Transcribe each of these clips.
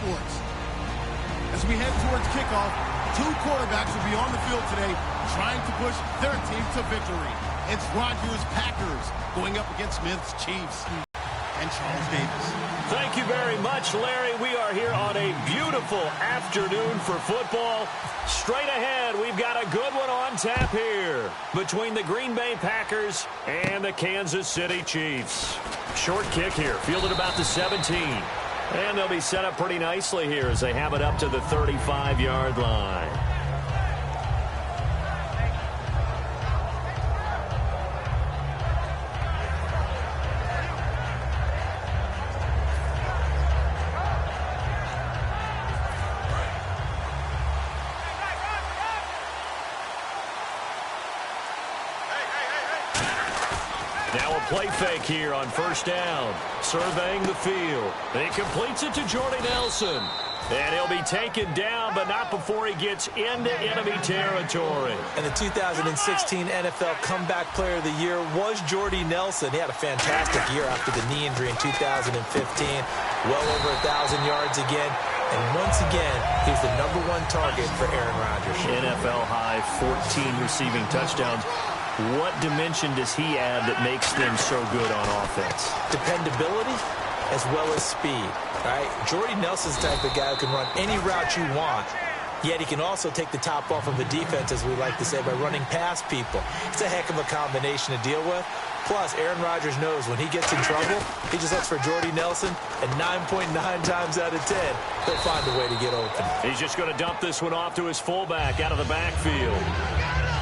sports. As we head towards kickoff, two quarterbacks will be on the field today trying to push their team to victory. It's Rodgers' Packers going up against Smith's Chiefs. And Charles Davis. Thank you very much, Larry. We are here on a beautiful afternoon for football. Straight ahead, we've got a good one on tap here between the Green Bay Packers and the Kansas City Chiefs. Short kick here, fielded about the 17. And they'll be set up pretty nicely here as they have it up to the 35-yard line. Now a play fake here on first down. Surveying the field. He completes it to Jordy Nelson. And he'll be taken down, but not before he gets into enemy territory. And the 2016 NFL Comeback Player of the Year was Jordy Nelson. He had a fantastic year after the knee injury in 2015. Well over 1,000 yards again. And once again, he's the #1 target for Aaron Rodgers. NFL high 14 receiving touchdowns. What dimension does he add that makes them so good on offense? Dependability as well as speed. Right? Jordy Nelson's the type of guy who can run any route you want, yet he can also take the top off of a defense, as we like to say, by running past people. It's a heck of a combination to deal with. Plus, Aaron Rodgers knows when he gets in trouble, he just looks for Jordy Nelson, and 9.9 times out of 10, he'll find a way to get open. He's just going to dump this one off to his fullback out of the backfield.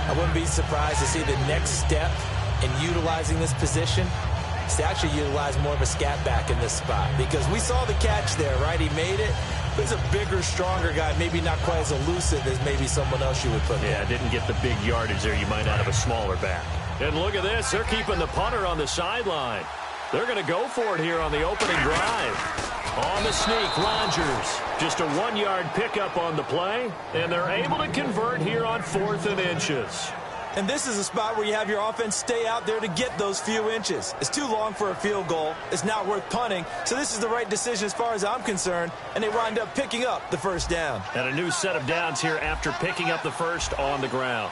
I wouldn't be surprised to see the next step in utilizing this position is to actually utilize more of a scat back in this spot, because we saw the catch there, right? He made it. He's a bigger, stronger guy, maybe not quite as elusive as maybe someone else you would put there. Yeah, didn't get the big yardage there you might out of a smaller back. And look at this. They're keeping the punter on the sideline. They're going to go for it here on the opening drive. On the sneak, Rodgers. Just a 1-yard pickup on the play, and they're able to convert here on 4th and inches. And this is a spot where you have your offense stay out there to get those few inches. It's too long for a field goal. It's not worth punting. So this is the right decision as far as I'm concerned, and they wind up picking up the first down. And a new set of downs here after picking up the first on the ground.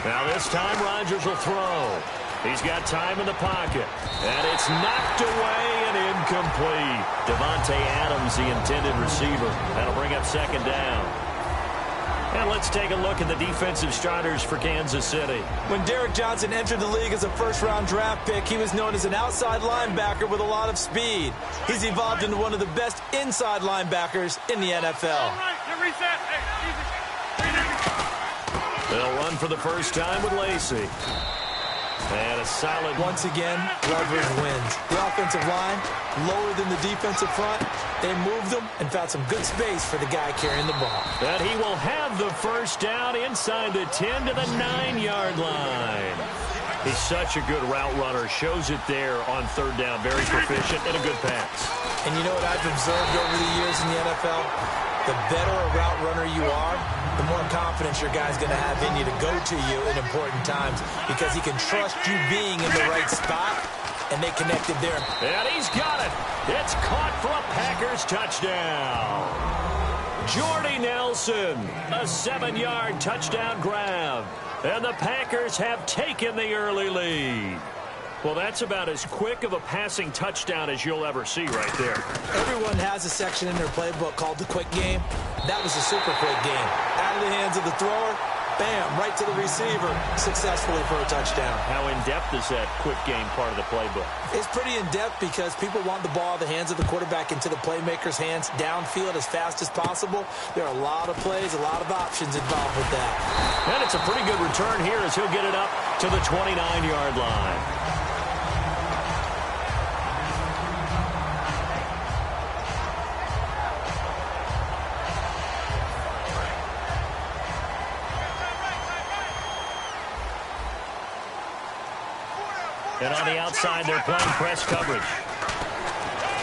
Now this time Rodgers will throw. He's got time in the pocket. And it's knocked away and incomplete. Devontae Adams, the intended receiver. That'll bring up second down. And let's take a look at the defensive starters for Kansas City. When Derrick Johnson entered the league as a first-round draft pick, he was known as an outside linebacker with a lot of speed. He's evolved into one of the best inside linebackers in the NFL. They'll run for the first time with Lacey. And a solid... Once again, leverage wins. The offensive line, lower than the defensive front. They moved them and found some good space for the guy carrying the ball. And he will have the first down inside the 10 to the 9-yard line. He's such a good route runner. Shows it there on third down. Very proficient and a good pass. And you know what I've observed over the years in the NFL? The better a route runner you are, the more confidence your guy's going to have in you to go to you in important times, because he can trust you being in the right spot, and they connected there. And he's got it. It's caught for a Packers touchdown. Jordy Nelson, a 7-yard touchdown grab. And the Packers have taken the early lead. Well, that's about as quick of a passing touchdown as you'll ever see right there. Everyone has a section in their playbook called the quick game. That was a super quick game. Out of the hands of the thrower, bam, right to the receiver, successfully for a touchdown. How in-depth is that quick game part of the playbook? It's pretty in-depth because people want the ball out of the hands of the quarterback into the playmaker's hands downfield as fast as possible. There are a lot of plays, a lot of options involved with that. And it's a pretty good return here as he'll get it up to the 29-yard line. And on the outside, they're playing press coverage.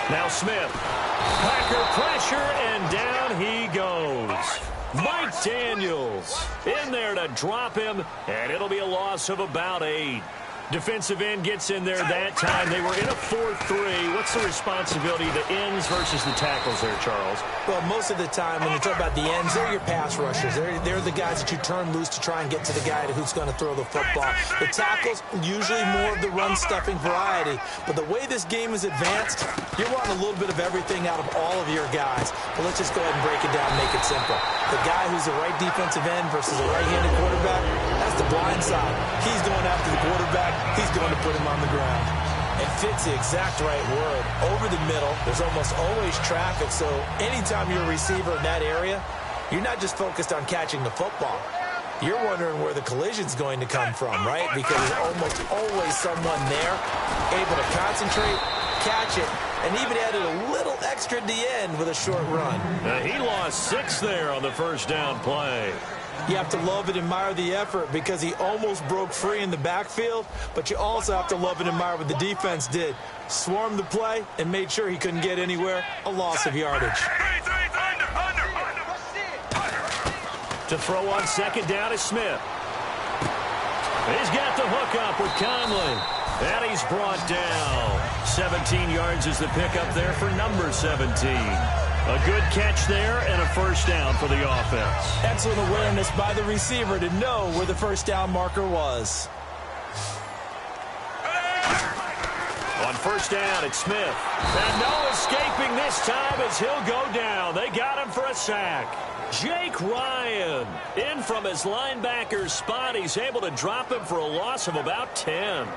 Now Smith. Packer pressure, and down he goes. Mike Daniels in there to drop him, and it'll be a loss of about 8. Defensive end gets in there that time. They were in a 4-3. What's the responsibility of the ends versus the tackles there, Charles? Well, most of the time when you talk about the ends, they're your pass rushers. They're the guys that you turn loose to try and get to the guy who's going to throw the football. The tackles, usually more of the run-stuffing variety. But the way this game is advanced, you're wanting a little bit of everything out of all of your guys. But let's just go ahead and break it down and make it simple. The guy who's a right defensive end versus a right-handed quarterback, that's the blind side. He's going after the quarterback. He's going to put him on the ground. And fit's the exact right word. Over the middle, there's almost always traffic, so anytime you're a receiver in that area, you're not just focused on catching the football. You're wondering where the collision's going to come from, right? Because there's almost always someone there able to concentrate, catch it, and even added a little extra at the end with a short run. He lost 6 there on the first down play. You have to love and admire the effort because he almost broke free in the backfield, but you also have to love and admire what the defense did. Swarmed the play and made sure he couldn't get anywhere. A loss of yardage. To throw on second down is Smith. He's got the hook up with Conley. And he's brought down. 17 yards is the pickup there for number 17. A good catch there and a first down for the offense. Excellent awareness by the receiver to know where the first down marker was. On first down, it's Smith. And no escaping this time as he'll go down. They got him for a sack. Jake Ryan in from his linebacker's spot. He's able to drop him for a loss of about 10.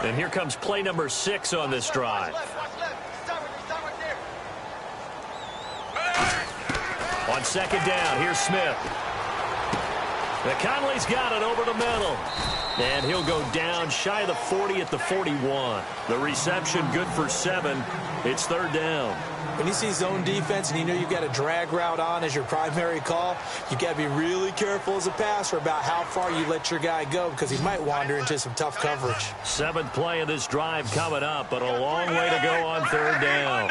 And here comes play number 6 on this drive. On second down, here's Smith. Conley's got it over the middle. And he'll go down shy of the 40 at the 41. The reception good for 7. It's third down. When you see zone defense and you know you've got a drag route on as your primary call, you've got to be really careful as a passer about how far you let your guy go because he might wander into some tough coverage. 7th play of this drive coming up, but a long way to go on third down.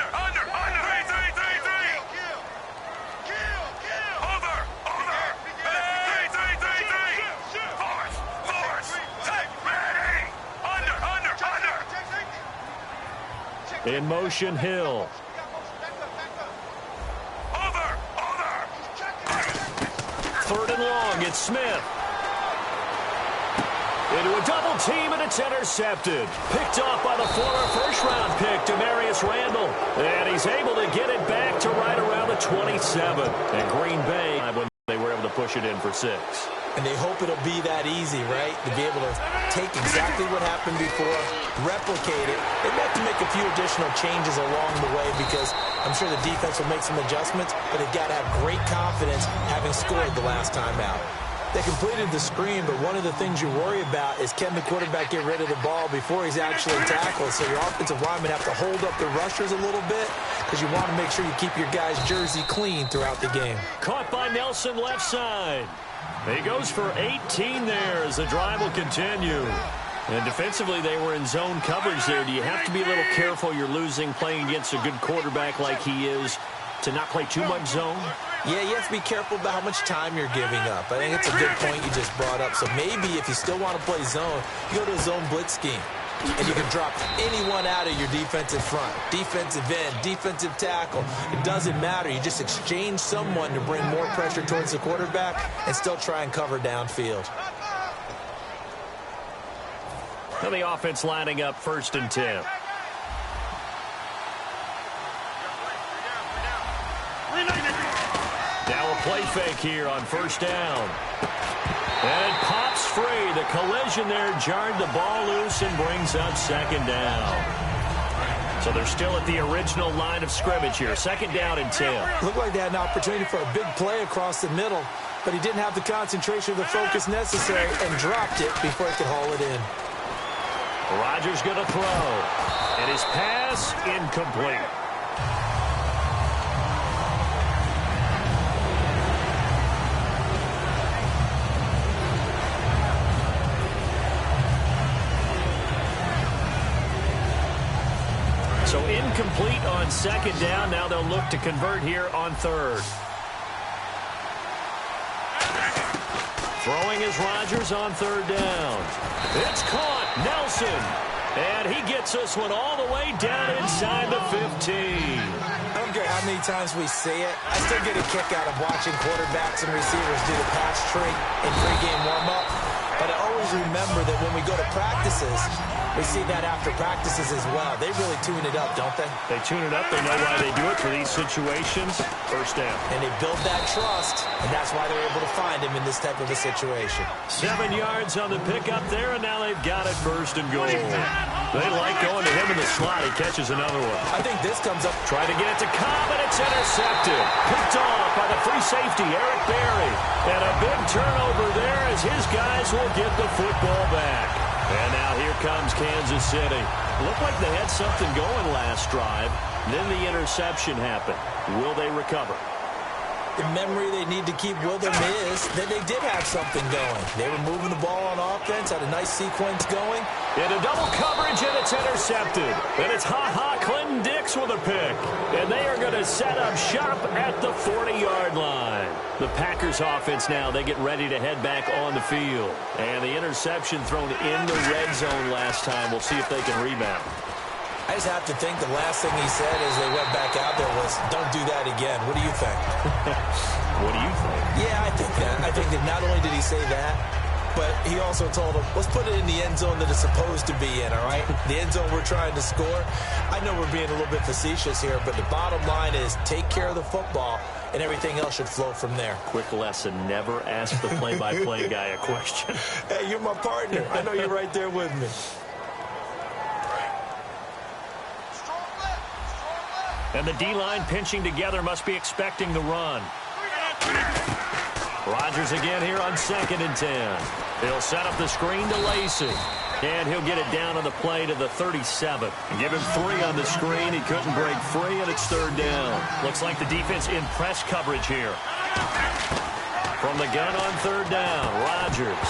In motion, Hill. Third and long, it's Smith. Into a double team, and it's intercepted. Picked off by the former first-round pick, Demarius Randall. And he's able to get it back to right around the 27. And Green Bay, when they were able to push it in for 6. And they hope it'll be that easy, right? To be able to take exactly what happened before, replicate it. They have to make a few additional changes along the way because I'm sure the defense will make some adjustments, but they've got to have great confidence having scored the last time out. They completed the screen, but one of the things you worry about is can the quarterback get rid of the ball before he's actually tackled? So your offensive linemen have to hold up the rushers a little bit because you want to make sure you keep your guy's jersey clean throughout the game. Caught by Nelson left side. He goes for 18 there as the drive will continue. And defensively, they were in zone coverage there. Do you have to be a little careful you're losing playing against a good quarterback like he is to not play too much zone? Yeah, you have to be careful about how much time you're giving up. I think it's a good point you just brought up. So maybe if you still want to play zone, you go to a zone blitz scheme. And you can drop anyone out of your defensive front, defensive end, defensive tackle. It doesn't matter. You just exchange someone to bring more pressure towards the quarterback and still try and cover downfield. And the offense lining up 1st and 10. Now a play fake here on first down. And it pops free. The collision there jarred the ball loose and brings up second down. So they're still at the original line of scrimmage here. 2nd down and 10. Looked like they had an opportunity for a big play across the middle, but he didn't have the concentration or the focus necessary and dropped it before he could haul it in. Rodgers going to throw. And his pass incomplete. So incomplete on 2nd down. Now they'll look to convert here on 3rd. Throwing is Rodgers on third down. It's caught. Nelson. And he gets this one all the way down inside the 15. I don't care how many times we say it. I still get a kick out of watching quarterbacks and receivers do the pass tree in pregame warm-up. But I always remember that when we go to practices, we see that after practices as well. They really tune it up, don't they? They tune it up. They know why they do it for these situations. First down. And they build that trust, and that's why they're able to find him in this type of a situation. 7 yards on the pickup there, and now they've got it first and goal. They like going to him in the slot. He catches another one. I think this comes up. Trying to get it to Cobb, and it's intercepted. Picked off by the free safety, Eric Berry. And a big turnover there as his guys will get the football back. And now here comes Kansas City. Looked like they had something going last drive. Then the interception happened. Will they recover? The memory they need to keep with them is that they did have something going. They were moving the ball on offense, had a nice sequence going. Into double coverage, and it's intercepted. And it's Clinton Dix with a pick. And they are going to set up shop at the 40-yard line. The Packers offense now, they get ready to head back on the field. And the interception thrown in the red zone last time. We'll see if they can rebound. I just have to think the last thing he said as they went back out there was, don't do that again. What do you think? What do you think? Yeah, I think that. I think that not only did he say that, but he also told them, let's put it in the end zone that it's supposed to be in, all right? The end zone we're trying to score. I know we're being a little bit facetious here, but the bottom line is take care of the football, and everything else should flow from there. Quick lesson, never ask the play-by-play guy a question. Hey, you're my partner. I know you're right there with me. And the D-line pinching together must be expecting the run. Rodgers again here on 2nd and 10. He'll set up the screen to Lacy. And he'll get it down on the play to the 37. Give him 3 on the screen. He couldn't break free, and it's 3rd down. Looks like the defense in press coverage here. From the gun on 3rd down, Rodgers.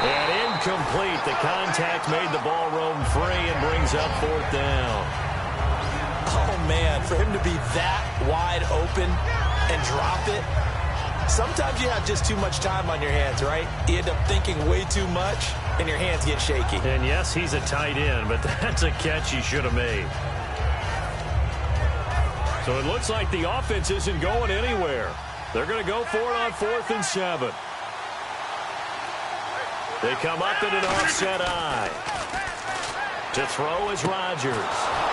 And incomplete. The contact made the ball roam free and brings up 4th down. Oh, man, for him to be that wide open and drop it. Sometimes you have just too much time on your hands, right? You end up thinking way too much, and your hands get shaky. And, yes, he's a tight end, but that's a catch he should have made. So it looks like the offense isn't going anywhere. They're going to go for it on 4th and 7. They come up in an offset eye. To throw is Rodgers.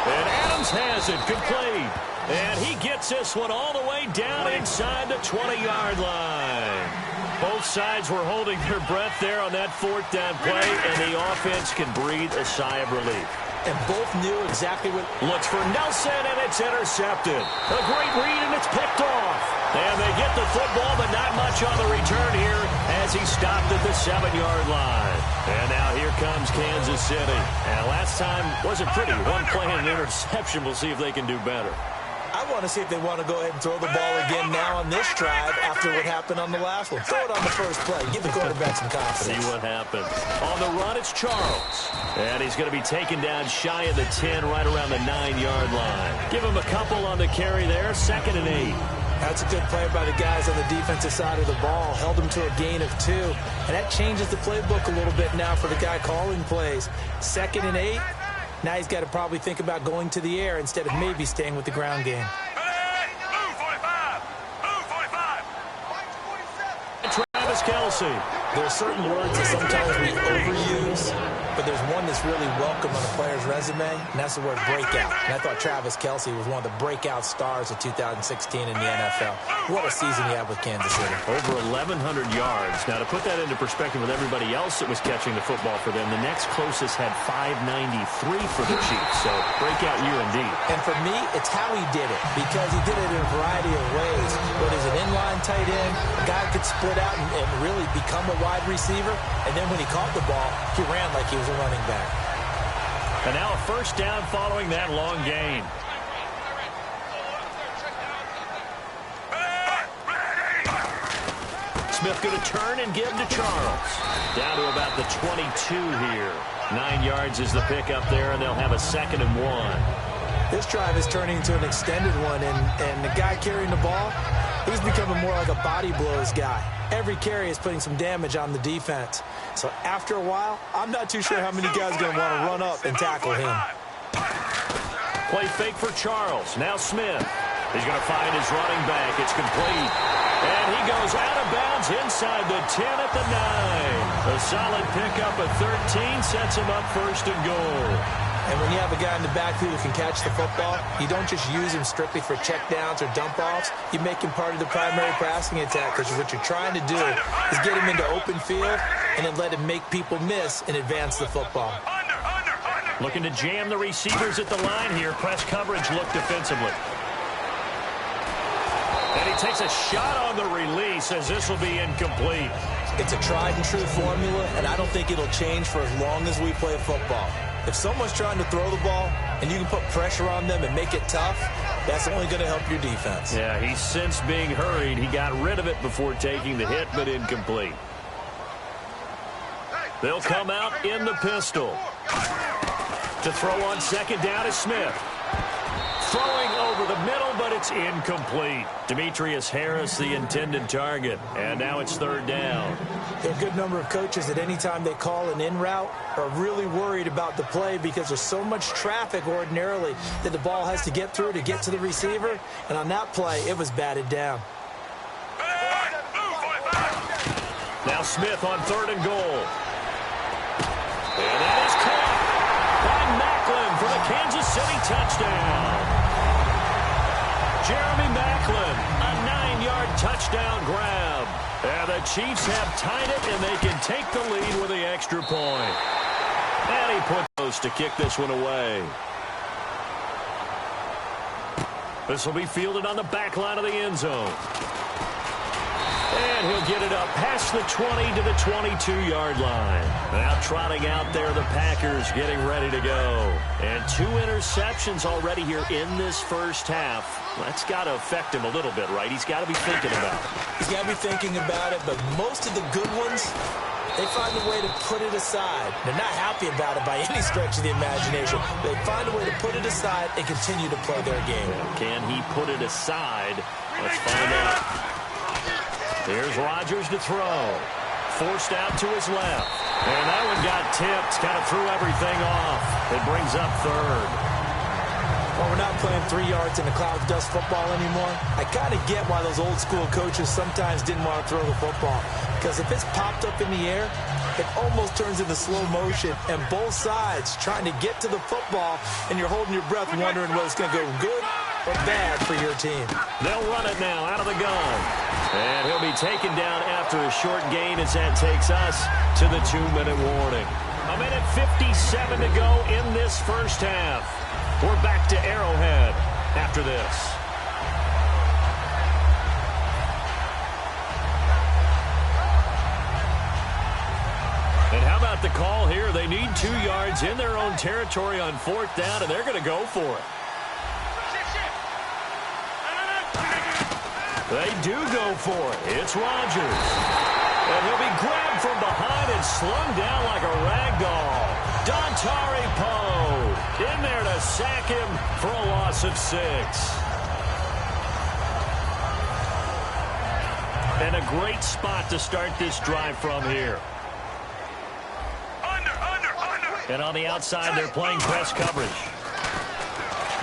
And Adams has it, complete. And he gets this one all the way down inside the 20-yard line. Both sides were holding their breath there on that 4th down play, and the offense can breathe a sigh of relief. And both knew exactly what... Looks for Nelson, and it's intercepted. A great read, and it's picked off. And they get the football, but not much on the return here as he stopped at the 7-yard line. And now here comes Kansas City. And last time wasn't pretty. One play and an interception. We'll see if they can do better. I want to see if they want to go ahead and throw the ball again now on this drive after what happened on the last one. Throw it on the first play. Give the quarterback some confidence. See what happens. On the run, it's Charles. And he's going to be taken down shy of the 10, right around the 9-yard line. Give him a couple on the carry there. 2nd and 8. That's a good play by the guys on the defensive side of the ball. Held him to a gain of 2. And that changes the playbook a little bit now for the guy calling plays. 2nd and 8. Now he's got to probably think about going to the air instead of maybe staying with the ground game. Travis Kelce. There are certain words that sometimes we overuse, but there's one that's really welcome on a player's resume, and that's the word breakout. And I thought Travis Kelce was one of the breakout stars of 2016 in the NFL. What a season he had with Kansas City. Over 1,100 yards. Now, to put that into perspective with everybody else that was catching the football for them, the next closest had 593 for the Chiefs. So, breakout year indeed. And for me, it's how he did it, because he did it in a variety of ways. But as an inline tight end, a guy could split out and really become a wide receiver. And then when he caught the ball, he ran like he was a running back. And now a first down following that long gain. Smith going to turn and give to Charles. Down to about the 22 here. 9 yards is the pickup there, and they'll have a 2nd and 1. This drive is turning into an extended one, and the guy carrying the ball, He's becoming more like a body blows guy. Every carry is putting some damage on the defense. So after a while, I'm not too sure how many guys are going to want to run up and tackle him. Play fake for Charles. Now Smith. He's going to find his running back. It's complete. And he goes out of bounds inside the 10 at the 9. A solid pickup of 13 sets him up first and goal. And when you have a guy in the backfield who can catch the football, you don't just use him strictly for checkdowns or dump-offs. You make him part of the primary passing attack, because what you're trying to do is get him into open field and then let him make people miss and advance the football. Looking to jam the receivers at the line here. Press coverage look defensively. And he takes a shot on the release as this will be incomplete. It's a tried-and-true formula, and I don't think it'll change for as long as we play football. If someone's trying to throw the ball and you can put pressure on them and make it tough, that's only going to help your defense. Yeah, he's since being hurried. He got rid of it before taking the hit, but incomplete. They'll come out in the pistol. To throw on second down is Smith. Throwing over the middle, but it's incomplete. Demetrius Harris, the intended target. And now it's third down. There are a good number of coaches that any time they call an in route are really worried about the play because there's so much traffic ordinarily that the ball has to get through to get to the receiver. And on that play, it was batted down. Now Smith on third and goal. And that is caught by Macklin for the Kansas City touchdown. Jeremy Macklin, a 9-yard touchdown grab. And the Chiefs have tied it, and they can take the lead with the extra point. And he put those to kick this one away. This will be fielded on the back line of the end zone. And he'll get it up past the 20 to the 22-yard line. Now trotting out there, the Packers getting ready to go. And 2 interceptions already here in this first half. That's got to affect him a little bit, right? He's got to be thinking about it. He's got to be thinking about it, but most of the good ones, they find a way to put it aside. They're not happy about it by any stretch of the imagination. They find a way to put it aside and continue to play their game. Can he put it aside? Let's find out. Here's Rodgers to throw. Forced out to his left. And that one got tipped. Kind of threw everything off. It brings up third. Well, we're not playing 3 yards in a cloud of dust football anymore. I kind of get why those old school coaches sometimes didn't want to throw the football. Because if it's popped up in the air, it almost turns into slow motion. And both sides trying to get to the football, and you're holding your breath wondering whether it's going to go good or bad for your team. They'll run it now out of the gun. And he'll be taken down after a short gain as that takes us to the 2-minute warning. 1:57 to go in this first half. We're back to Arrowhead after this. And how about the call here? They need 2 yards in their own territory on fourth down, and they're going to go for it. They do go for it. It's Rodgers. And he'll be grabbed from behind and slung down like a rag doll. Dontari Poe in there to sack him for a loss of 6. And a great spot to start this drive from here. And on the outside, they're playing press coverage.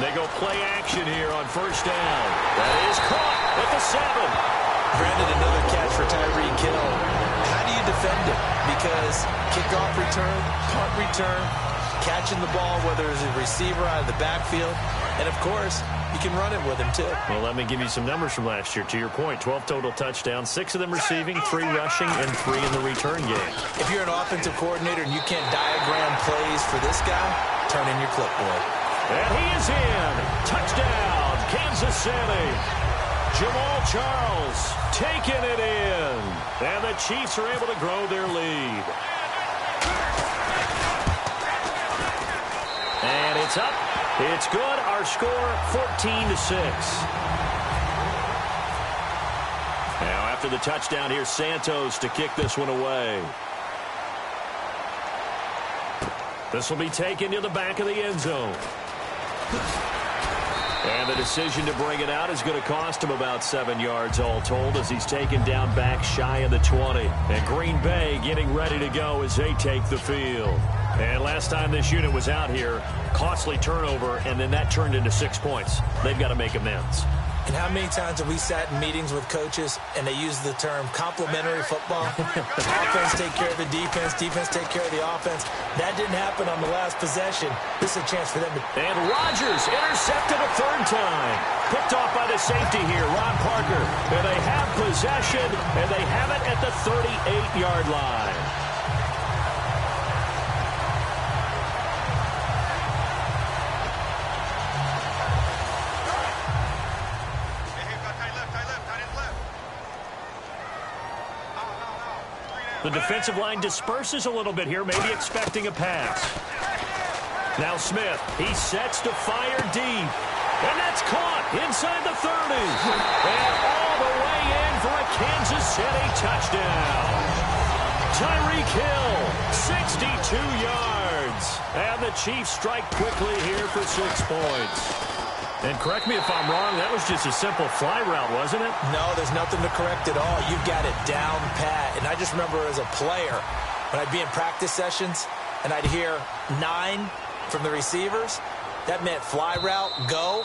They go play action here on first down. That is caught at the 7. Granted, another catch for Tyreek Hill. How do you defend it? Because kickoff return, punt return, catching the ball, whether it's a receiver out of the backfield, and, of course, you can run it with him, too. Well, let me give you some numbers from last year. To your point, 12 total touchdowns, 6 of them receiving, 3 rushing, and 3 in the return game. If you're an offensive coordinator and you can't diagram plays for this guy, turn in your clipboard. And he is in. Touchdown, Kansas City. Jamal Charles taking it in. And the Chiefs are able to grow their lead. And it's up. It's good. Our score, 14-6. Now, after the touchdown, here's Santos to kick this one away. This will be taken to the back of the end zone. And And the decision to bring it out is going to cost him about 7 yards all told as he's taken down back shy of the 20. And Green Bay getting ready to go as they take the field. And last time this unit was out here, costly turnover, and then that turned into 6 points. They've got to make amends. And how many times have we sat in meetings with coaches and they use the term complementary football? Offense take care of the defense, defense take care of the offense. That didn't happen on the last possession. This is a chance for them to... And Rodgers intercepted a third time. Picked off by the safety here, Ron Parker. And they have possession, and they have it at the 38-yard line. The defensive line disperses a little bit here, maybe expecting a pass. Now Smith, he sets to fire deep. And that's caught inside the 30. And all the way in for a Kansas City touchdown. Tyreek Hill, 62 yards. And the Chiefs strike quickly here for 6 points. And correct me if I'm wrong, that was just a simple fly route, wasn't it? No, there's nothing to correct at all. You've got it down pat. And I just remember as a player, when I'd be in practice sessions and I'd hear 9 from the receivers, that meant fly route, go,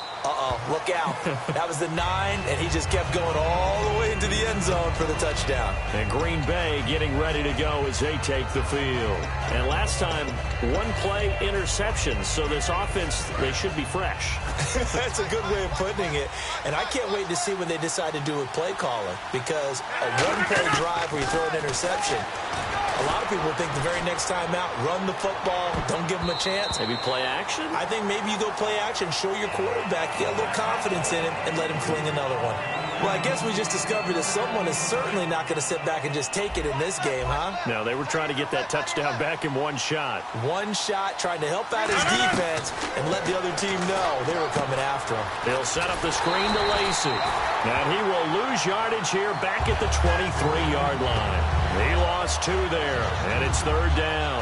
look out. That was the 9, and he just kept going all the way into the end zone for the touchdown. And Green Bay getting ready to go as they take the field. And last time, 1-play interception, so this offense, they should be fresh. That's a good way of putting it. And I can't wait to see when they decide to do with play calling, because a 1-play drive where you throw an interception, a lot of people think the very next time out, run the football, don't give them a chance. Maybe play action? I think maybe you go play action, show your quarterback, get a little confidence in him, and let him fling another one. Well, I guess we just discovered that someone is certainly not going to sit back and just take it in this game, huh? No, they were trying to get that touchdown back in one shot. One shot, trying to help out his defense and let the other team know they were coming after him. They'll set up the screen to Lacey. And he will lose yardage here back at the 23-yard line. He lost 2 there, and it's 3rd down.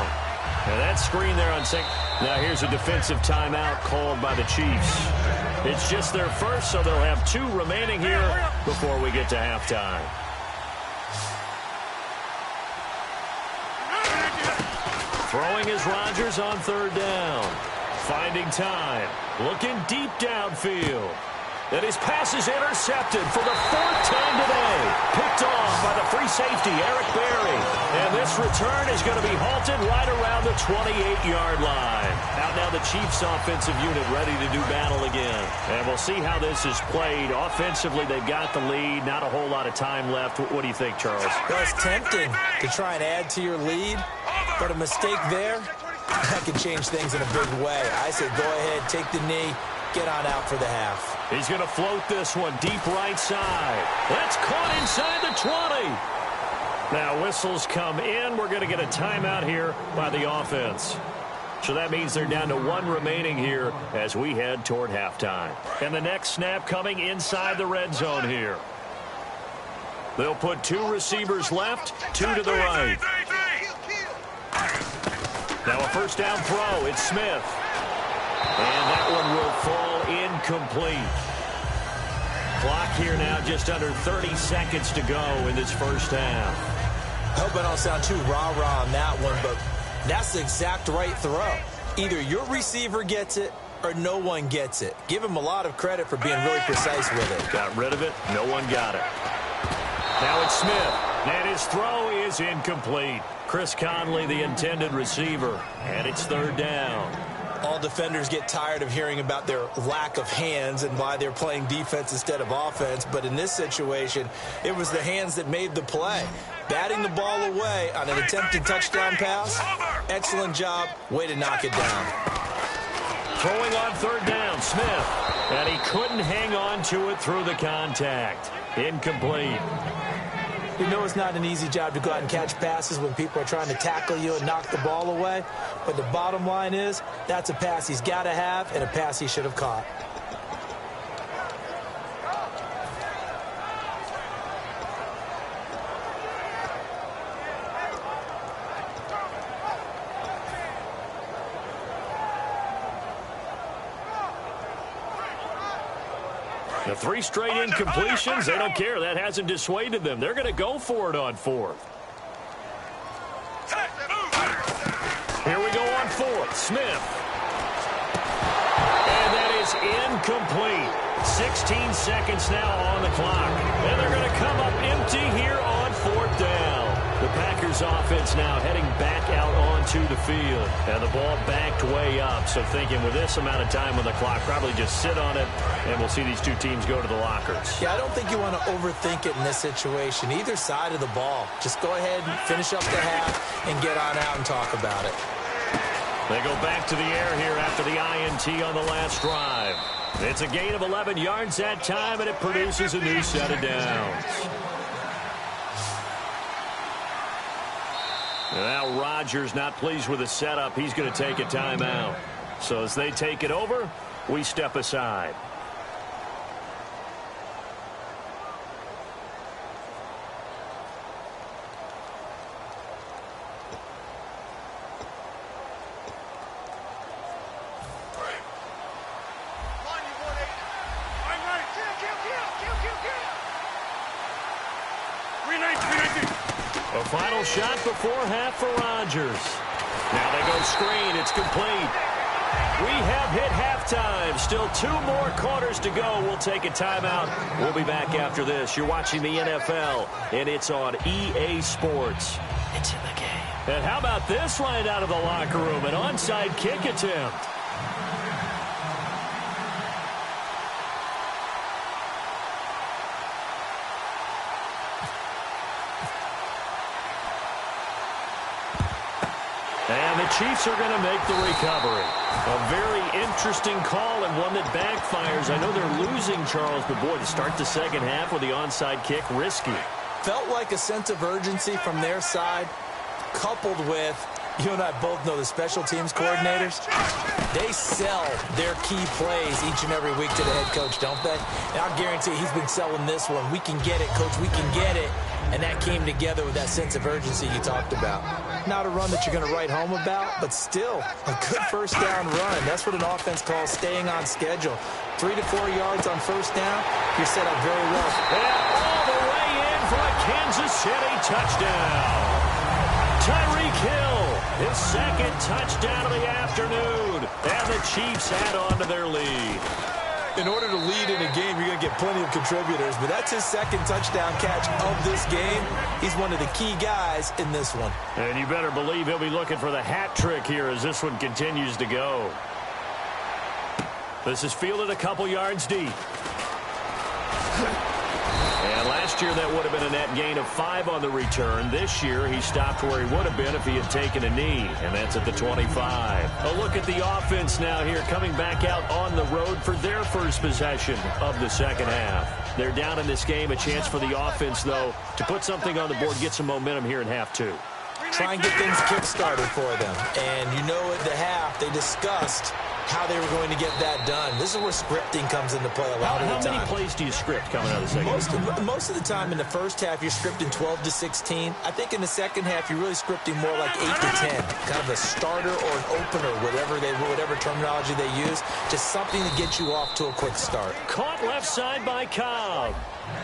And that screen there on second. Now here's a defensive timeout called by the Chiefs. It's just their first, so they'll have 2 remaining here before we get to halftime. Throwing is Rodgers on 3rd down. Finding time. Looking deep downfield. And his pass is intercepted for the 4th time today. Picked off by the free safety, Eric Berry. And this return is going to be halted right around the 28-yard line. Out now the Chiefs offensive unit ready to do battle again. And we'll see how this is played. Offensively, they've got the lead. Not a whole lot of time left. What do you think, Charles? Well, it's tempting to try and add to your lead, but a mistake there, that can change things in a big way. I say go ahead, take the knee, get on out for the half. He's going to float this one deep right side. That's caught inside the 20. Now whistles come in. We're going to get a timeout here by the offense. So that means they're down to 1 remaining here as we head toward halftime. And the next snap coming inside the red zone here. They'll put 2 receivers left, 2 to the right. Now a first down throw. It's Smith. And that one will fall incomplete. Clock here now just under 30 seconds to go in this first half. I hope I don't sound too rah-rah on that one, but that's the exact right throw. Either your receiver gets it or no one gets it. Give him a lot of credit for being really precise with it. Got rid of it. No one got it. Now it's Smith. And his throw is incomplete. Chris Conley, the intended receiver. And it's 3rd down. All defenders get tired of hearing about their lack of hands and why they're playing defense instead of offense. But in this situation, it was the hands that made the play. Batting the ball away on an attempted touchdown pass. Excellent job. Way to knock it down. Throwing on 3rd down, Smith. And he couldn't hang on to it through the contact. Incomplete. You know it's not an easy job to go out and catch passes when people are trying to tackle you and knock the ball away. But the bottom line is, that's a pass he's got to have and a pass he should have caught. The 3 straight incompletions, they don't care. That hasn't dissuaded them. They're going to go for it on 4th. Here we go on 4th. Smith. And that is incomplete. 16 seconds now on the clock. And they're going to come up empty here on 4th down. The Packers offense now heading back out onto the field. And the ball backed way up. So thinking with this amount of time on the clock, probably just sit on it, and we'll see these 2 teams go to the lockers. Yeah, I don't think you want to overthink it in this situation. Either side of the ball. Just go ahead and finish up the half and get on out and talk about it. They go back to the air here after the INT on the last drive. It's a gain of 11 yards that time, and it produces a new set of downs. Now Rodgers not pleased with the setup. He's going to take a timeout. So as they take it over, we step aside. A final shot before half for Rodgers. Now they go screen. It's complete. We have hit halftime. Still 2 more quarters to go. We'll take a timeout. We'll be back after this. You're watching the NFL, and it's on EA Sports. It's in the game. And how about this right out of the locker room? An onside kick attempt. And the Chiefs are going to make the recovery. A very interesting call and one that backfires. I know they're losing, Charles, but boy, to start the second half with the onside kick, risky. Felt like a sense of urgency from their side, coupled with, you and I both know the special teams coordinators, they sell their key plays each and every week to the head coach, don't they? And I'll guarantee he's been selling this one. We can get it, coach, we can get it. And that came together with that sense of urgency you talked about. Not a run that you're going to write home about, but still a good first down run. That's what an offense calls staying on schedule. 3 to 4 yards on first down, you're set up very well. And all the way in for a Kansas City touchdown. Tyreek Hill, his second touchdown of the afternoon. And the Chiefs add on to their lead. In order to lead in a game, you're going to get plenty of contributors, but that's his second touchdown catch of this game. He's one of the key guys in this one. And you better believe he'll be looking for the hat trick here as this one continues to go. This is fielded a couple yards deep. And last year that would have been a net gain of 5 on the return. This year he stopped where he would have been if he had taken a knee, and that's at the 25. A look at the offense now here coming back out on the road for their first possession of the second half. They're down in this game. A chance for the offense, though, to put something on the board, get some momentum here in half 2. Try and get things kick-started for them. And you know at the half they discussed how they were going to get that done. This is where scripting comes into play a lot of the time. How many plays do you script coming out of the second half? Most of the time in the first half, you're scripting 12 to 16. I think in the second half, you're really scripting more like 8 to 10. Kind of a starter or an opener, whatever terminology they use. Just something to get you off to a quick start. Caught left side by Cobb.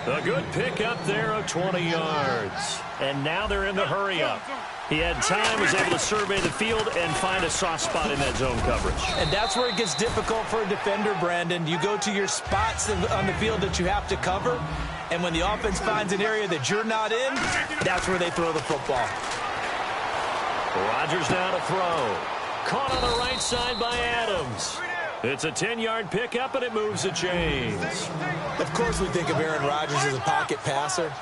A good pickup there of 20 yards. And now they're in the hurry-up. He had time, was able to survey the field and find a soft spot in that zone coverage. And that's where it gets difficult for a defender, Brandon. You go to your spots on the field that you have to cover, and when the offense finds an area that you're not in, that's where they throw the football. Rodgers now to throw. Caught on the right side by Adams. It's a 10-yard pickup, and it moves the chains. Of course we think of Aaron Rodgers as a pocket passer,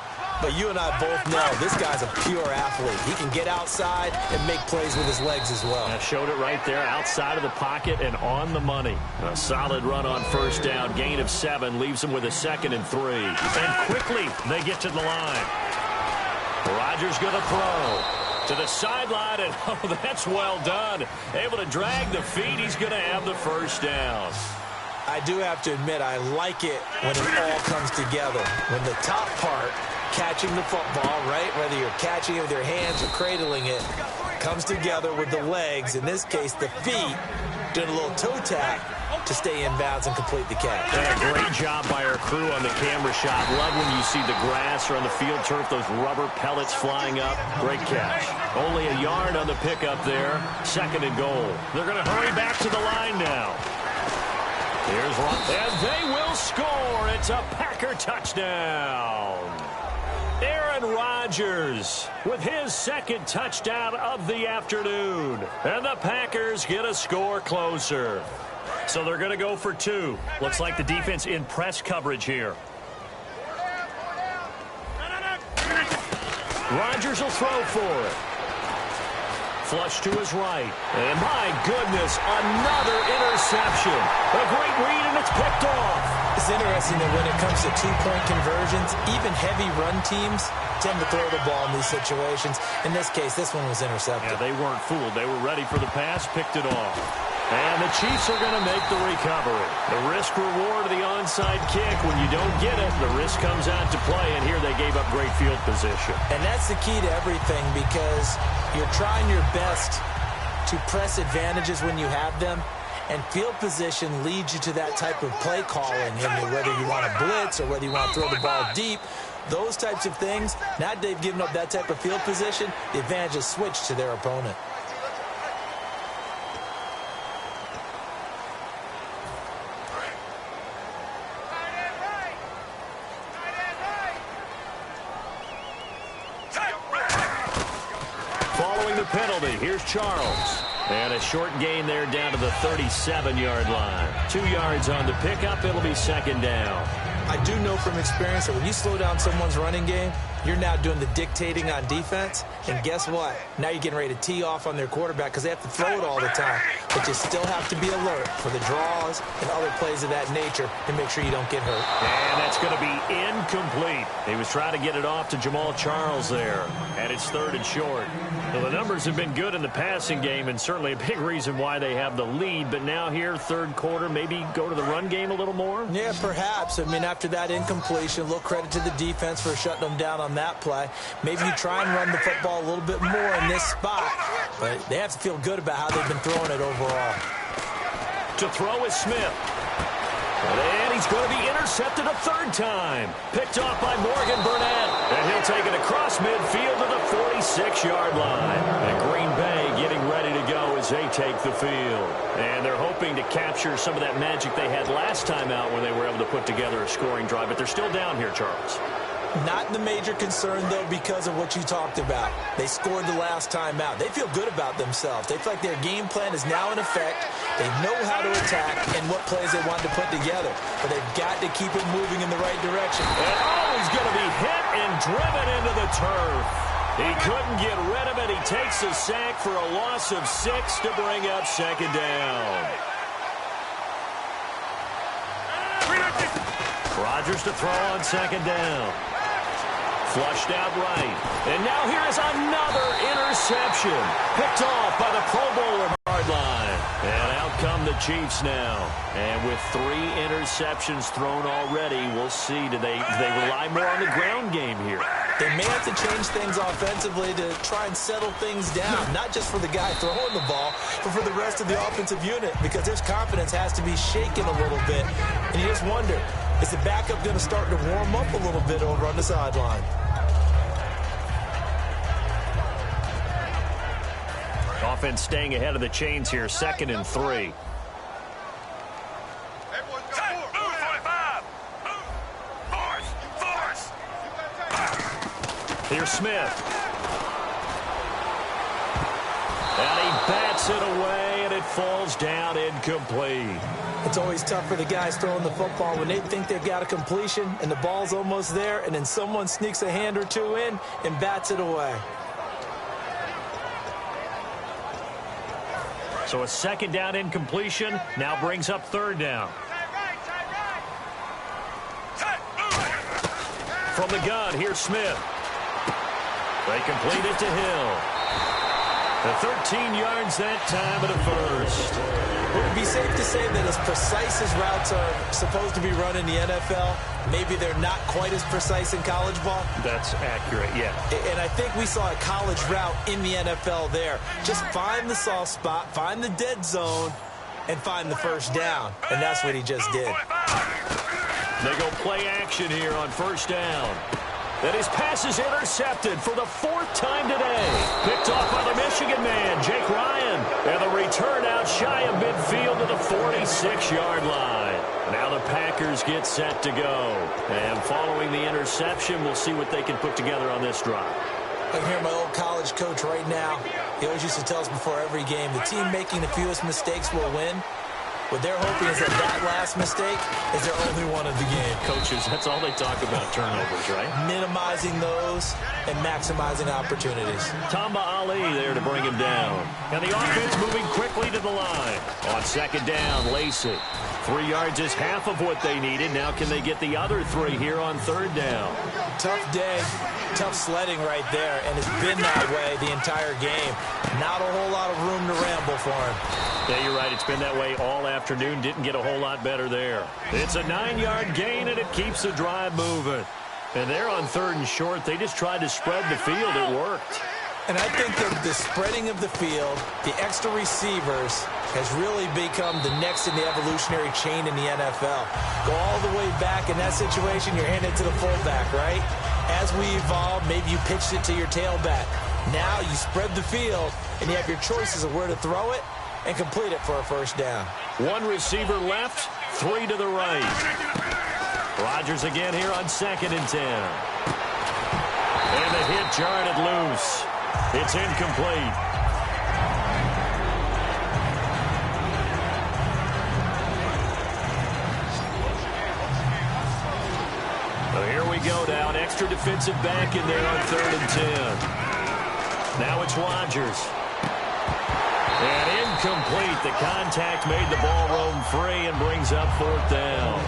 but you and I both know this guy's a pure athlete. He can get outside and make plays with his legs as well. I showed it right there, outside of the pocket and on the money. A solid run on first down, gain of 7, leaves them with a 2nd and 3. And quickly, they get to the line. Rodgers going to throw. To the sideline, and oh, that's well done. Able to drag the feet. He's going to have the first down. I do have to admit, I like it when it all comes together. When the top part, catching the football, right, whether you're catching it with your hands or cradling it, comes together with the legs, in this case the feet, doing a little toe tap. to stay in bounds and complete the catch. And a great job by our crew on the camera shot. Love when you see the grass or on the field turf, those rubber pellets flying up. Great catch. Only a yard on the pickup there. 2nd and goal. They're going to hurry back to the line now. Here's one. And they will score. It's a Packer touchdown. Aaron Rodgers with his 2nd touchdown of the afternoon. And the Packers get a score closer. So they're going to go for 2. Looks like the defense in press coverage here. Rodgers will throw for it. Flush to his right. And my goodness, another interception. A great read, and it's picked off. It's interesting that when it comes to 2-point conversions, even heavy run teams tend to throw the ball in these situations. In this case, this one was intercepted. Yeah, they weren't fooled. They were ready for the pass, picked it off. And the Chiefs are going to make the recovery. The risk-reward of the onside kick, when you don't get it, the risk comes out to play, and here they gave up great field position. And that's the key to everything, because you're trying your best to press advantages when you have them, and field position leads you to that type of play calling, whether you want to blitz or whether you want to throw the ball deep. Those types of things, now that they've given up that type of field position, the advantage is switched to their opponent. Following the penalty, here's Charles. And a short gain there down to the 37-yard line. 2 yards on the pickup. It'll be 2nd down. I do know from experience that when you slow down someone's running game, you're now doing the dictating on defense. And guess what? Now you're getting ready to tee off on their quarterback because they have to throw it all the time. But you still have to be alert for the draws and other plays of that nature to make sure you don't get hurt. And that's going to be incomplete. He was trying to get it off to Jamal Charles there. And it's 3rd and short. Well, the numbers have been good in the passing game, and certainly a big reason why they have the lead. But now here, 3rd quarter, maybe go to the run game a little more? Yeah, perhaps. I mean, after that incompletion, a little credit to the defense for shutting them down on that play. Maybe you try and run the football a little bit more in this spot. But they have to feel good about how they've been throwing it overall. To throw is Smith. And he's going to be intercepted a 3rd time. Picked off by Morgan Burnett. And he'll take it across midfield to the 46-yard line. And Green Bay getting ready to go as they take the field. And they're hoping to capture some of that magic they had last time out when they were able to put together a scoring drive. But they're still down here, Charles. Not the major concern, though, because of what you talked about. They scored the last time out. They feel good about themselves. They feel like their game plan is now in effect. They know how to attack and what plays they want to put together. But they've got to keep it moving in the right direction. And he's going to be hit and driven into the turf. He couldn't get rid of it. He takes a sack for a loss of 6 to bring up 2nd down. Rodgers to throw on 2nd down. Flushed out right. And now here is another interception. Picked off by the Pro Bowler hardline. And out come the Chiefs now. And with 3 interceptions thrown already, we'll see. Do they rely more on the ground game here? They may have to change things offensively to try and settle things down. Not just for the guy throwing the ball, but for the rest of the offensive unit. Because his confidence has to be shaken a little bit. And you just wonder, is the backup going to start to warm up a little bit over on the sideline? Offense staying ahead of the chains here, 2nd and 3. Here's Smith. And he bats it away, and it falls down incomplete. It's always tough for the guys throwing the football when they think they've got a completion and the ball's almost there, and then someone sneaks a hand or two in and bats it away. So a 2nd down incompletion now brings up 3rd down. From the gun, here's Smith. They complete it to Hill. The 13 yards that time at a 1st. Would it be safe to say that as precise as routes are supposed to be run in the NFL, maybe they're not quite as precise in college ball? That's accurate, yeah. And I think we saw a college route in the NFL there. Just find the soft spot, find the dead zone, and find the first down. And that's what he just did. They go play action here on first down. And his pass is intercepted for the 4th time today. Picked off by the Michigan man, Jake Ryan. And the return out shy of midfield to the 46-yard line. Now the Packers get set to go. And following the interception, we'll see what they can put together on this drive. I can hear my old college coach right now. He always used to tell us before every game, the team making the fewest mistakes will win. What they're hoping is that last mistake is their only one of the game. Coaches, that's all they talk about, turnovers, right? Minimizing those and maximizing opportunities. Tamba Ali there to bring him down. And the offense moving quickly to the line. On second down, Lacey. 3 yards is half of what they needed. Now can they get the other 3 here on third down? Tough day. Tough sledding right there, and it's been that way the entire game. Not a whole lot of room to ramble for him. Yeah, you're right. It's been that way all afternoon. Didn't get a whole lot better there. It's a 9-yard gain, and it keeps the drive moving. And they're on third and short. They just tried to spread the field. It worked. And I think that the spreading of the field, the extra receivers, has really become the next in the evolutionary chain in the NFL. Go all the way back in that situation, you're handed to the fullback, right? As we evolve, maybe you pitched it to your tailback. Now you spread the field, and you have your choices of where to throw it and complete it for a first down. 1 receiver left, 3 to the right. Rodgers again here on 2nd and 10. And the hit jarred it loose. It's incomplete. So here we go down. Extra defensive back in there on 3rd and 10. Now it's Rodgers. And incomplete. The contact made the ball roam free and brings up 4th down.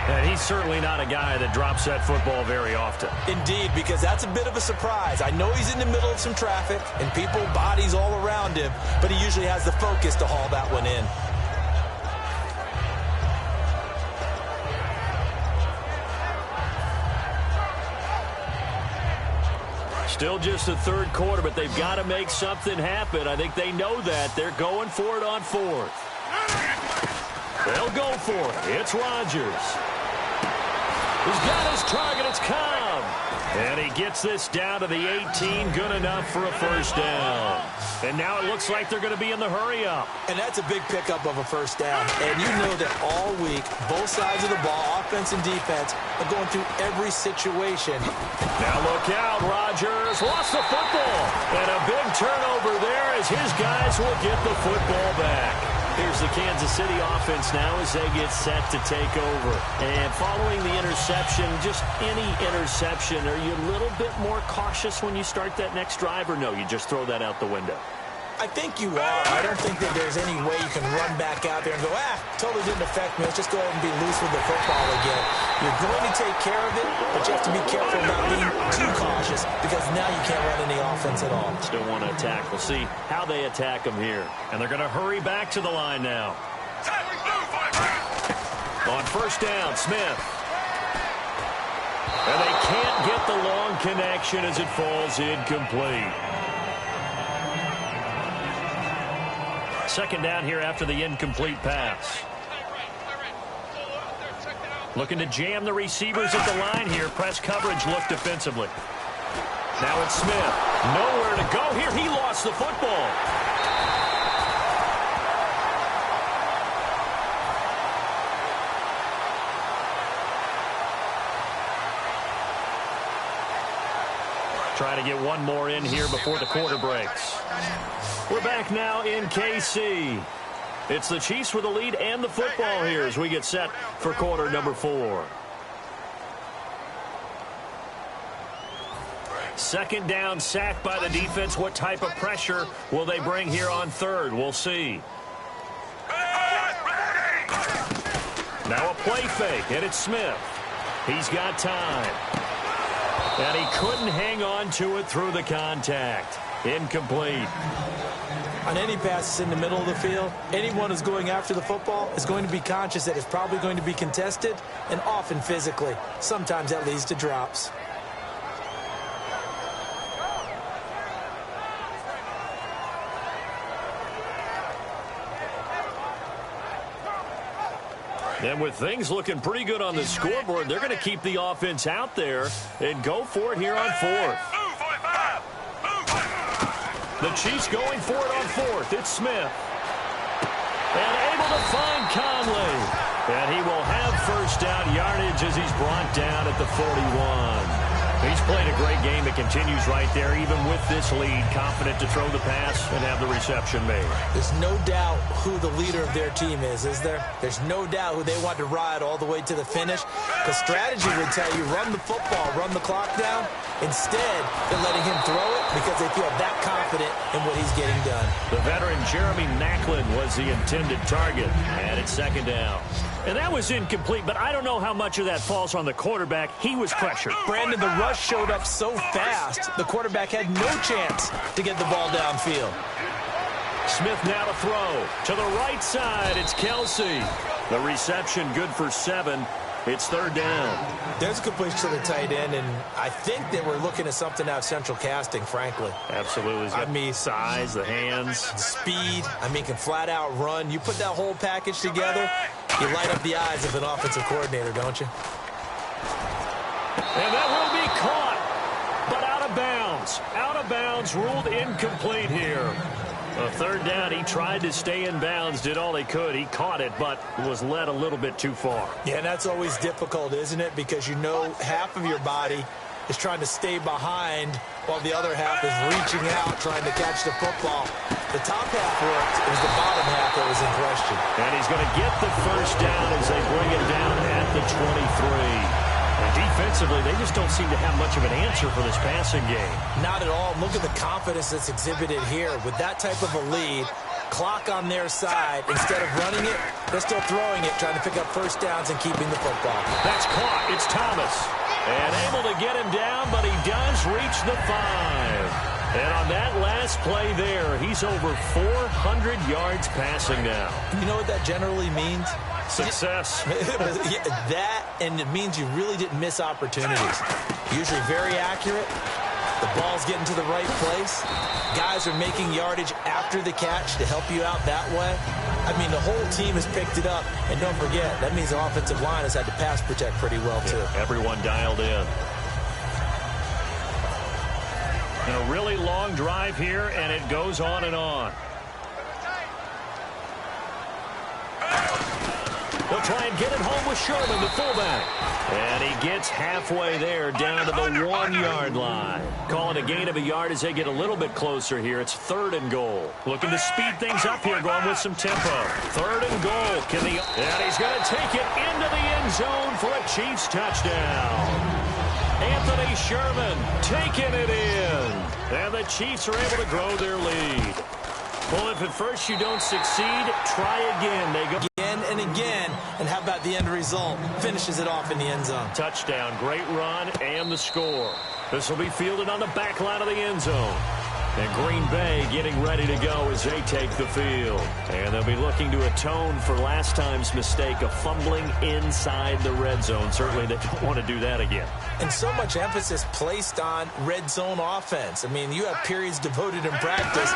And he's certainly not a guy that drops that football very often. Indeed, because that's a bit of a surprise. I know he's in the middle of some traffic and people, bodies all around him, but he usually has the focus to haul that one in. Still just the 3rd quarter, but they've got to make something happen. I think they know that. They're going for it on 4th. They'll go for it. It's Rodgers. He's got his target. It's Cobb. And he gets this down to the 18. Good enough for a first down. And now it looks like they're going to be in the hurry-up. And that's a big pickup of a first down. And you know that all week, both sides of the ball, offense and defense, are going through every situation. Now look out. Rodgers lost the football. And a big turnover there as his guys will get the football back. Here's the Kansas City offense now as they get set to take over. And following the interception, just any interception, are you a little bit more cautious when you start that next drive, or no, you just throw that out the window? I think you are. I don't think that there's any way you can run back out there and go, totally didn't affect me. Let's just go ahead and be loose with the football again. You're going to take care of it, but you have to be careful about being too cautious because now you can't run any offense at all. Still want to attack. We'll see how they attack them here. And they're going to hurry back to the line now. On first down, Smith. And they can't get the long connection as it falls incomplete. Second down here after the incomplete pass. Looking to jam the receivers at the line here. Press coverage look defensively. Now it's Smith. Nowhere to go here. He lost the football. Try to get one more in here before the quarter breaks. We're back now in KC. It's the Chiefs with the lead and the football here as we get set for quarter number 4. Second down, sack by the defense. What type of pressure will they bring here on third? We'll see. Now a play fake, and it's Smith. He's got time. And he couldn't hang on to it through the contact. Incomplete. On any passes in the middle of the field, anyone who's going after the football is going to be conscious that it's probably going to be contested, and often physically. Sometimes that leads to drops. And with things looking pretty good on the scoreboard, they're going to keep the offense out there and go for it here on fourth. The Chiefs going for it on fourth. It's Smith. And able to find Conley. And he will have first down yardage as he's brought down at the 41. He's played a great game. It continues right there, even with this lead, confident to throw the pass and have the reception made. There's no doubt who the leader of their team is there? There's no doubt who they want to ride all the way to the finish. Because strategy would tell you, run the football, run the clock down. Instead, they're letting him throw it because they feel that confident in what he's getting done. The veteran Jeremy Maclin was the intended target, and it's second down. And that was incomplete, but I don't know how much of that falls on the quarterback. He was pressured. Brandon, the rush showed up so fast, the quarterback had no chance to get the ball downfield. Smith now to throw. To the right side, it's Kelsey. The reception good for 7. It's third down. There's a completion to the tight end, and I think that we're looking at something out of central casting, frankly. Absolutely. I mean, size, the hands. The speed. I mean, can flat out run. You put that whole package together, you light up the eyes of an offensive coordinator, don't you? And that will be caught, but out of bounds. Out of bounds, ruled incomplete here. A third down, he tried to stay in bounds, did all he could. He caught it, but was led a little bit too far. Yeah, and that's always difficult, isn't it? Because you know half of your body is trying to stay behind while the other half is reaching out, trying to catch the football. The top half worked. It was the bottom half that was in question. And he's going to get the first down as they bring it down at the 23. And defensively, they just don't seem to have much of an answer for this passing game. Not at all. Look at the confidence that's exhibited here. With that type of a lead, clock on their side, instead of running it, they're still throwing it, trying to pick up first downs and keeping the football. That's caught. It's Thomas. And able to get him down, but he does reach the 5. And on that last play there, he's over 400 yards passing now. You know what that generally means? Success. That, and it means you really didn't miss opportunities. Usually very accurate. The ball's getting to the right place. Guys are making yardage after the catch to help you out that way. I mean, the whole team has picked it up. And don't forget, that means the offensive line has had to pass protect pretty well, too. Yeah, everyone dialed in. And a really long drive here, and it goes on and on. They'll try and get it home with Sherman, the fullback. And he gets halfway there, down to the 1-yard line. Calling a gain of a yard as they get a little bit closer here. It's third and goal. Looking to speed things up here, going with some tempo. Third and goal. And he's going to take it into the end zone for a Chiefs touchdown. Anthony Sherman taking it in. And the Chiefs are able to grow their lead. Well, if at first you don't succeed, try again. They go again and again. And how about the end result? Finishes it off in the end zone. Touchdown, great run, and the score. This will be fielded on the back line of the end zone. And Green Bay getting ready to go as they take the field. And they'll be looking to atone for last time's mistake of fumbling inside the red zone. Certainly they don't want to do that again. And so much emphasis placed on red zone offense. I mean, you have periods devoted in practice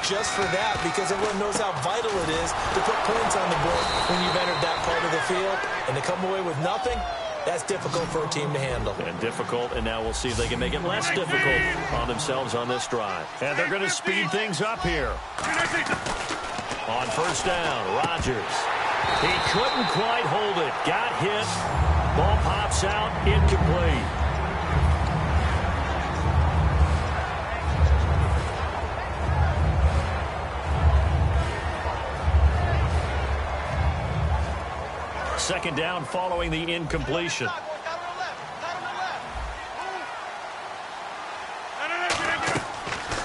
just for that because everyone knows how vital it is to put points on the board when you've entered that part of the field. And to come away with nothing, that's difficult for a team to handle. And difficult, and now we'll see if they can make it less difficult on themselves on this drive. And they're going to speed things up here. On first down, Rodgers. He couldn't quite hold it. Got hit. Ball pops out, incomplete. Second down following the incompletion.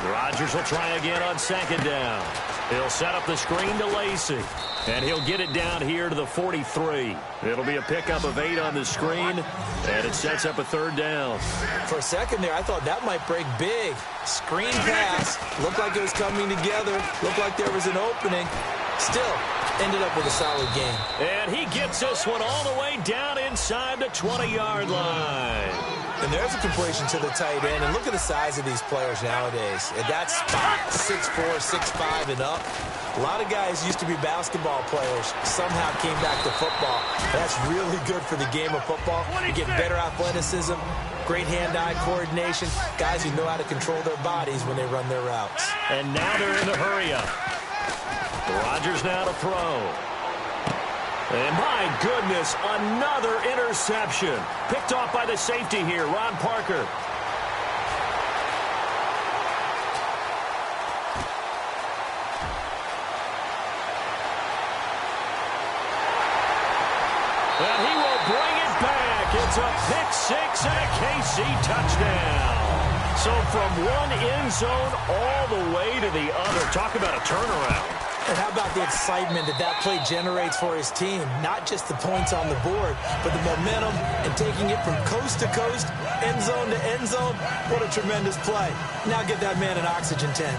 Rodgers will try again on second down. He'll set up the screen to Lacy. And he'll get it down here to the 43. It'll be a pickup of 8 on the screen. And it sets up a third down. For a second there, I thought that might break big. Screen pass. Looked like it was coming together. Looked like there was an opening. Still, Ended up with a solid game. And he gets this one all the way down inside the 20-yard line. And there's a completion to the tight end. And look at the size of these players nowadays. At that spot, 6'4", 6'5", and up. A lot of guys used to be basketball players, somehow came back to football. That's really good for the game of football. You get better athleticism, great hand-eye coordination, guys who know how to control their bodies when they run their routes. And now they're in the hurry-up. Rodgers now to throw. And my goodness, another interception. Picked off by the safety here, Ron Parker. And he will bring it back. It's a pick-6 and a KC touchdown. So from one end zone all the way to the other. Talk about a turnaround. And how about the excitement that play generates for his team? Not just the points on the board, but the momentum and taking it from coast to coast, end zone to end zone. What a tremendous play. Now get that man an oxygen tent.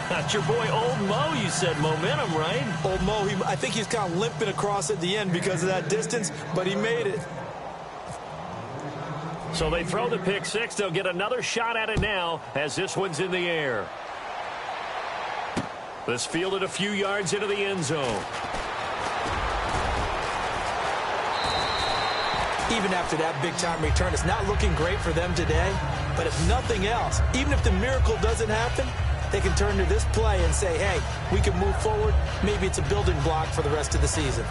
That's your boy Old Mo, you said. Momentum, right? Old Mo, I think he's kind of limping across at the end because of that distance, but he made it. So they throw the pick-6. They'll get another shot at it now as this one's in the air. This fielded a few yards into the end zone. Even after that big-time return, it's not looking great for them today. But if nothing else, even if the miracle doesn't happen, they can turn to this play and say, hey, we can move forward. Maybe it's a building block for the rest of the season.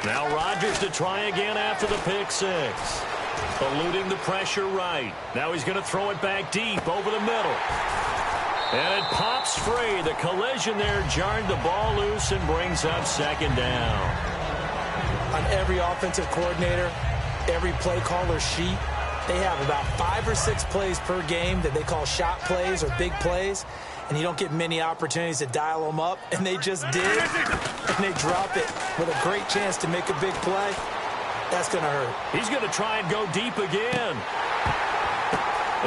Now Rodgers to try again after the pick-6. Eluding the pressure right. Now he's going to throw it back deep over the middle. And it pops free. The collision there jarred the ball loose and brings up second down. On every offensive coordinator, every play caller sheet, they have about 5 or 6 plays per game that they call shot plays or big plays. And you don't get many opportunities to dial them up, and they just did, and they drop it with a great chance to make a big play. That's going to hurt. He's going to try and go deep again.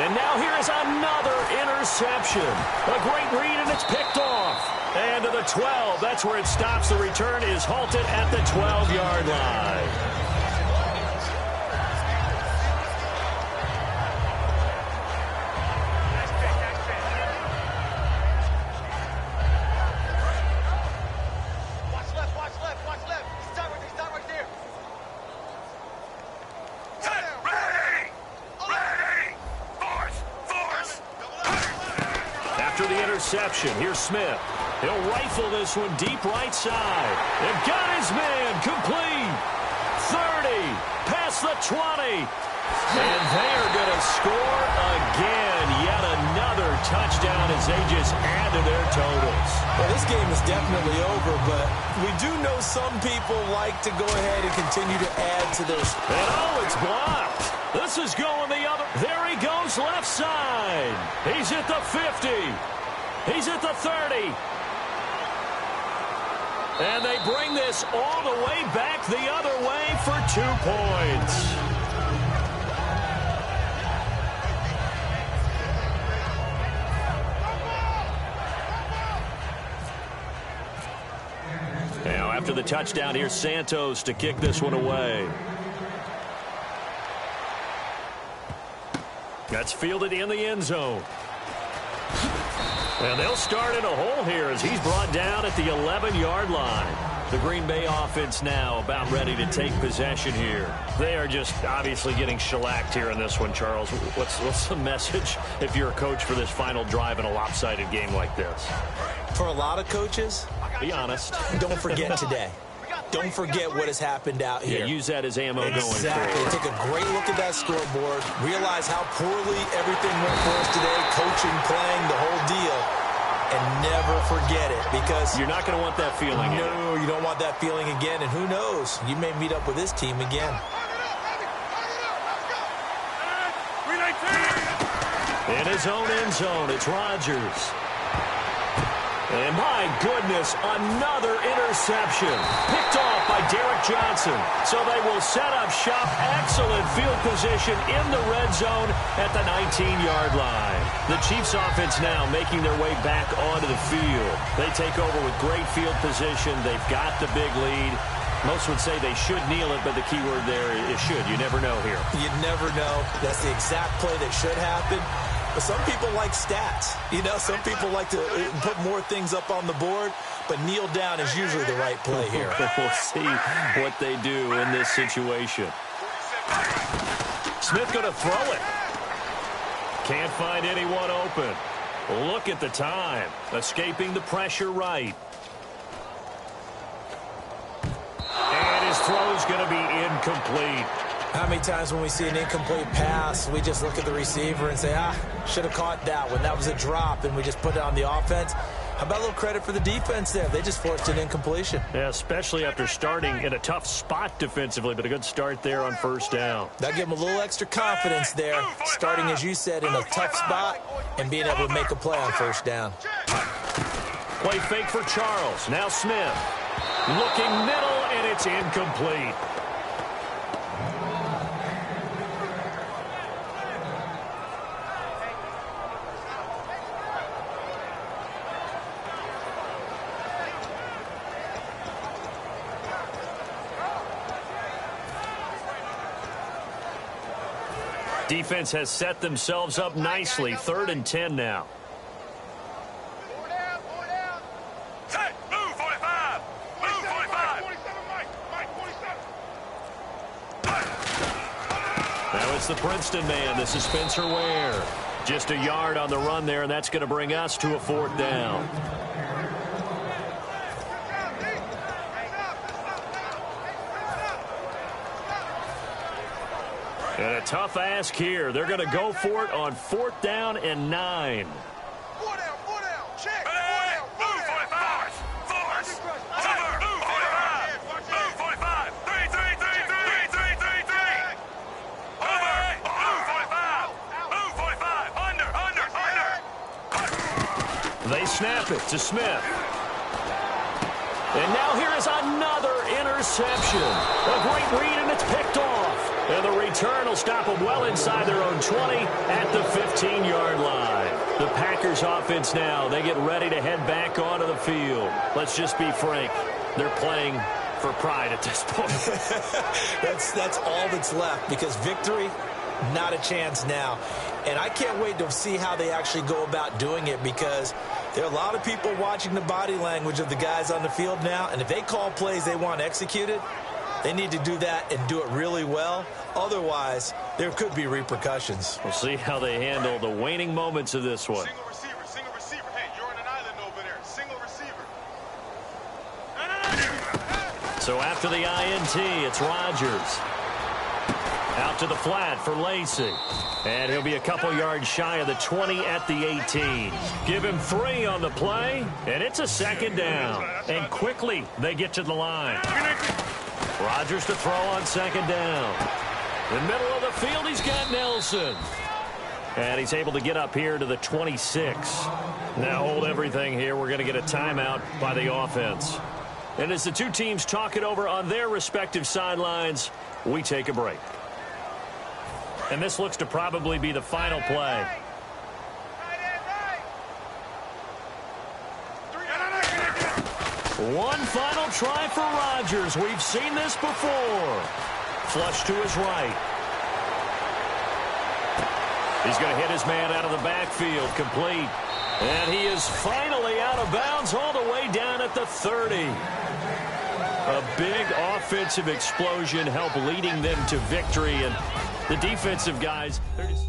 And now here is another interception. A great read, and it's picked off. And to the 12, that's where it stops. The return is halted at the 12-yard line. Here's Smith. He'll rifle this one deep right side. And got his man complete. 30, past the 20. And they are going to score again. Yet another touchdown as they just add to their totals. Well, this game is definitely over, but we do know some people like to go ahead and continue to add to their... And oh, it's blocked. This is going the other. There he goes left side. He's at the 50. He's at the 30. And they bring this all the way back the other way for 2 points. Now, after the touchdown, here's Santos to kick this one away. That's fielded in the end zone. And they'll start in a hole here as he's brought down at the 11-yard line. The Green Bay offense now about ready to take possession here. They are just obviously getting shellacked here in this one, Charles. What's the message if you're a coach for this final drive in a lopsided game like this? For a lot of coaches, be honest. Don't forget today. Don't forget what has happened out here. Yeah, use that as ammo going forward. Exactly. Take a great look at that scoreboard. Realize how poorly everything went for us today. Coaching, playing, the whole deal. And never forget it because... You're not going to want that feeling. No, you don't want that feeling again. And who knows? You may meet up with this team again. In his own end zone, it's Rodgers. And my goodness, another interception. Picked off by Derek Johnson. So they will set up shop. Excellent field position in the red zone at the 19-yard line. The Chiefs offense now making their way back onto the field. They take over with great field position. They've got the big lead. Most would say they should kneel it, but the key word there is should. You never know here. You never know. That's the exact play that should happen. But some people like stats. You know, some people like to put more things up on the board, but kneel down is usually the right play here. We'll see what they do in this situation. Smith going to throw it. Can't find anyone open. Look at the time. Escaping the pressure right. And his throw is going to be incomplete. How many times when we see an incomplete pass, we just look at the receiver and say, should have caught that one. That was a drop, and we just put it on the offense. How about a little credit for the defense there? They just forced an incompletion. Yeah, especially after starting in a tough spot defensively, but a good start there on first down. That gave them a little extra confidence there, starting, as you said, in a tough spot and being able to make a play on first down. Play fake for Charles. Now Smith. Looking middle, and it's incomplete. Defense has set themselves up nicely. 3rd and 10 now. Move 45. Move 45. Now it's the Princeton man. This is Spencer Ware. Just a yard on the run there, and that's going to bring us to a 4th down. And a tough ask here. They're going to go for it on 4th down and 9. 4 down. Check. Move 45. Force. Cover. Move 45. Move 45. 3. Over. Move 45. Move 45. Under. They snap it to Smith. And now here is another interception. A great read, and it's picked off. And the return will stop them well inside their own 20 at the 15-yard line. The Packers offense now, they get ready to head back onto the field. Let's just be frank. They're playing for pride at this point. That's all that's left, because victory, not a chance now. And I can't wait to see how they actually go about doing it, because there are a lot of people watching the body language of the guys on the field now, and if they call plays they want executed, they need to do that and do it really well. Otherwise, there could be repercussions. We'll see how they handle the waning moments of this one. Single receiver. Hey, you're on an island over there. Single receiver. So after the INT, it's Rodgers. Out to the flat for Lacy. And he'll be a couple yards shy of the 20 at the 18. Give him 3 on the play, and it's a 2nd down. And quickly, they get to the line. Rodgers to throw on 2nd down. In the middle of the field, he's got Nelson. And he's able to get up here to the 26. Now hold everything here. We're going to get a timeout by the offense. And as the two teams talk it over on their respective sidelines, we take a break. And this looks to probably be the final play. One final try for Rodgers. We've seen this before. Flush to his right. He's going to hit his man out of the backfield, complete. And he is finally out of bounds all the way down at the 30. A big offensive explosion helped leading them to victory. And the defensive guys, they're just...